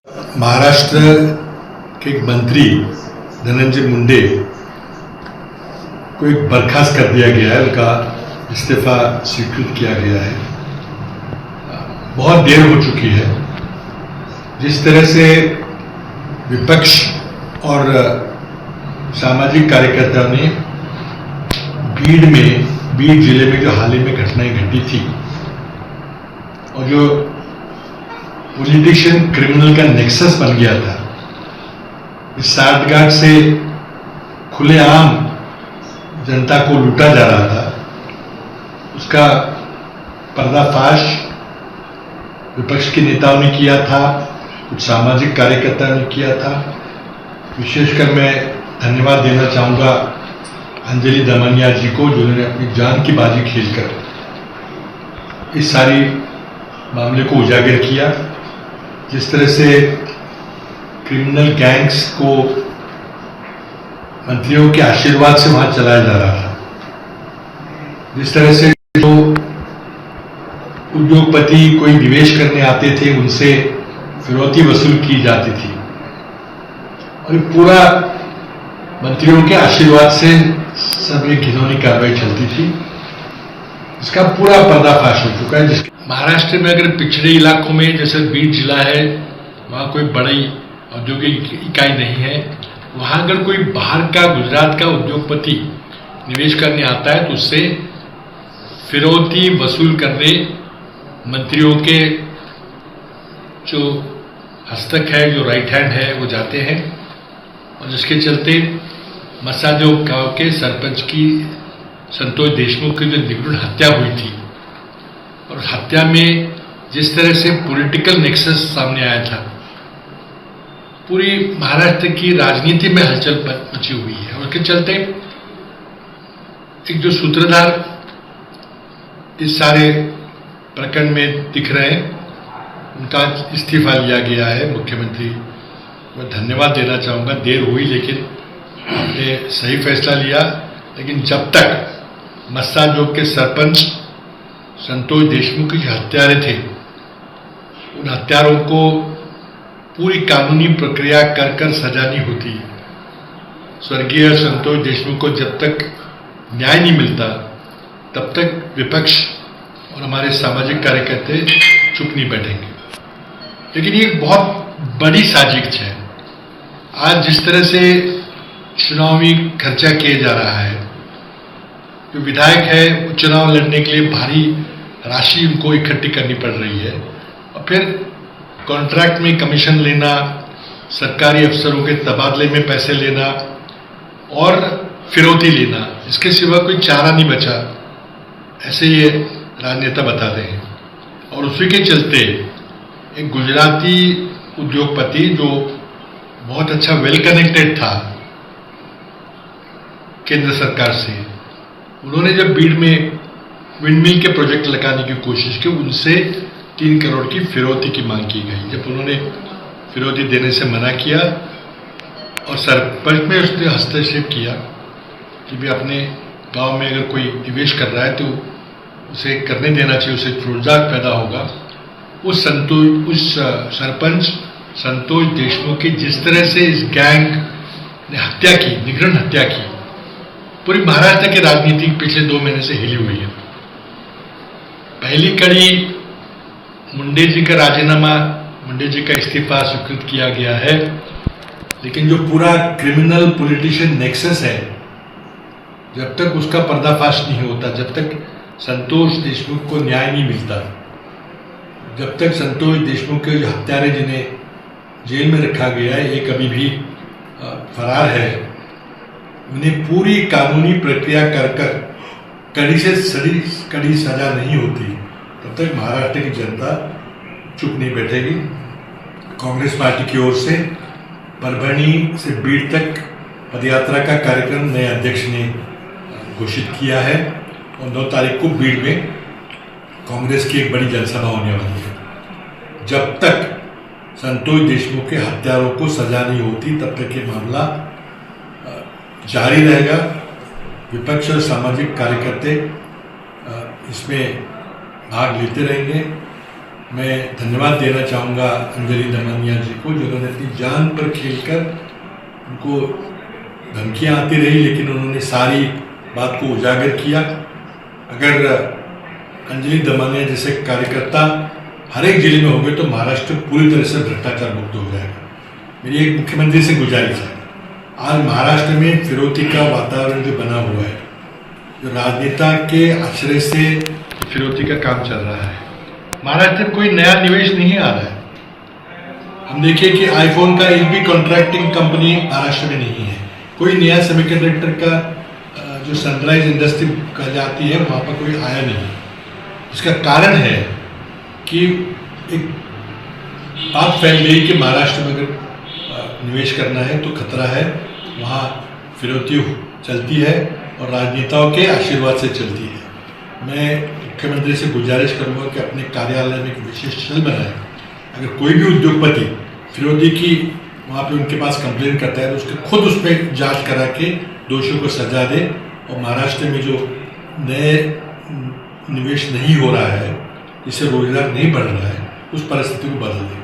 महाराष्ट्र के एक मंत्री धनंजय मुंडे को एक बर्खास्त कर दिया गया है, उनका इस्तीफा स्वीकृत किया गया है। बहुत देर हो चुकी है। जिस तरह से विपक्ष और सामाजिक कार्यकर्ताओं ने बीड जिले में जो हाल ही में घटनाएं घटी थी और जो पॉलिटिशियन क्रिमिनल का नेक्सस बन गया था, इस साठगांठ से खुलेआम जनता को लूटा जा रहा था, उसका पर्दाफाश विपक्ष के नेताओं ने किया था, कुछ सामाजिक कार्यकर्ताओं ने किया था। विशेषकर मैं धन्यवाद देना चाहूँगा अंजलि दमनिया जी को, जिन्होंने अपनी जान की बाजी खेलकर इस सारी मामले को उजागर किया। जिस तरह से क्रिमिनल गैंग्स को मंत्रियों के आशीर्वाद से वहां चलाया जा रहा था, जिस तरह से जो उद्योगपति कोई निवेश करने आते थे उनसे फिरौती वसूल की जाती थी और पूरा मंत्रियों के आशीर्वाद से सब एक घिनौनी कार्रवाई चलती थी, इसका पूरा पर्दाफाश हो चुका है। महाराष्ट्र में अगर पिछड़े इलाकों में जैसे बीड जिला है, वहाँ कोई बड़ी औद्योगिक इकाई नहीं है, वहाँ अगर कोई बाहर का गुजरात का उद्योगपति निवेश करने आता है तो उससे फिरौती वसूल करने मंत्रियों के जो हस्तक है, जो राइट हैंड है, वो जाते हैं। और जिसके चलते मसाजो गांव के सरपंच की संतोष देशमुख की जो निगूढ़ हत्या हुई थी, और हत्या में जिस तरह से पॉलिटिकल नेक्सस सामने आया था, पूरी महाराष्ट्र की राजनीति में हलचल मची हुई है। और उसके चलते एक जो सूत्रधार इस सारे प्रकरण में दिख रहे हैं, उनका इस्तीफा लिया गया है। मुख्यमंत्री मैं धन्यवाद देना चाहूँगा, देर हुई लेकिन आपने सही फैसला लिया। लेकिन जब तक मस्साजोग के सरपंच संतोष देशमुख के जो हत्यारे थे, उन हत्यारों को पूरी कानूनी प्रक्रिया कर सजा नहीं होती, स्वर्गीय संतोष देशमुख को जब तक न्याय नहीं मिलता, तब तक विपक्ष और हमारे सामाजिक कार्यकर्ता चुप नहीं बैठेंगे। लेकिन ये एक बहुत बड़ी साजिश है। आज जिस तरह से चुनावी खर्चा किया जा रहा है, जो विधायक है चुनाव लड़ने के लिए भारी राशि उनको इकट्ठी करनी पड़ रही है, और फिर कॉन्ट्रैक्ट में कमीशन लेना, सरकारी अफसरों के तबादले में पैसे लेना और फिरौती लेना, इसके सिवा कोई चारा नहीं बचा, ऐसे ये राजनेता बताते हैं। और उसी के चलते एक गुजराती उद्योगपति जो बहुत अच्छा वेल कनेक्टेड था केंद्र सरकार से, उन्होंने जब बीड में विंडमिल के प्रोजेक्ट लगाने की कोशिश की, उनसे 3 करोड़ की फिरौती की मांग की गई। जब उन्होंने फिरौती देने से मना किया और सरपंच में उसने हस्तक्षेप किया कि भी अपने गांव में अगर कोई निवेश कर रहा है तो उसे करने देना चाहिए, उसे रोजगार पैदा होगा। उस सरपंच संतोष देशमुख की जिस तरह से इस गैंग ने हत्या की, निगूढ़ हत्या की, पूरी महाराष्ट्र की राजनीति पिछले 2 महीने से हिली हुई है। पहली कड़ी मुंडे जी का राजीनामा, मुंडे जी का इस्तीफा स्वीकृत किया गया है, लेकिन जो पूरा क्रिमिनल पॉलिटिशियन नेक्सस है, जब तक उसका पर्दाफाश नहीं होता, जब तक संतोष देशमुख को न्याय नहीं मिलता, जब तक संतोष देशमुख के जो हत्यारे जिन्हें जेल में रखा गया है, एक अभी भी फरार है, उन्हें पूरी कानूनी प्रक्रिया कर कड़ी से कड़ी सजा नहीं होती, तब तक महाराष्ट्र की जनता चुप नहीं बैठेगी। कांग्रेस पार्टी की ओर से परभणी से बीड तक पदयात्रा का कार्यक्रम नए अध्यक्ष ने घोषित किया है और 9 तारीख को बीड में कांग्रेस की एक बड़ी जनसभा होने वाली है। जब तक संतोष देशमुख के हत्यारों को सजा नहीं होती, तब तक ये मामला जारी रहेगा। विपक्ष और सामाजिक कार्यकर्ता इसमें भाग लेते रहेंगे। मैं धन्यवाद देना चाहूँगा अंजलि दमानिया जी को, जिन्होंने अपनी जान पर खेलकर, उनको धमकियाँ आती रही लेकिन उन्होंने सारी बात को उजागर किया। अगर अंजलि दमानिया जैसे कार्यकर्ता हर एक जिले में हो गए तो महाराष्ट्र पूरी तरह से भ्रष्टाचार मुक्त हो जाएगा। मेरी एक मुख्यमंत्री से गुजारिश है, आज महाराष्ट्र में फिरौती का वातावरण जो बना हुआ है, जो राजनेता के आश्रय से फिरौती का काम चल रहा है, महाराष्ट्र में कोई नया निवेश नहीं आ रहा है। हम देखिए कि आईफोन का एक भी कॉन्ट्रैक्टिंग कंपनी महाराष्ट्र में नहीं है, कोई नया सेमीकंडक्टर का जो सनराइज इंडस्ट्री कह जाती है वहाँ पर कोई आया नहीं। इसका कारण है कि एक बात फैल गई कि महाराष्ट्र में अगर निवेश करना है तो खतरा है, वहाँ फिरौती चलती है और राजनेताओं के आशीर्वाद से चलती है। मैं मुख्यमंत्री से गुजारिश करूँगा कि अपने कार्यालय में एक विशेष सेल बनाए। अगर कोई भी उद्योगपति फिरौती की वहाँ पे उनके पास कंप्लेन करता है तो उसके खुद उस पर जाँच करा के दोषियों को सजा दे और महाराष्ट्र में जो नए निवेश नहीं हो रहा है, जिससे रोजगार नहीं बढ़ रहा है, उस परिस्थिति को बदल दे।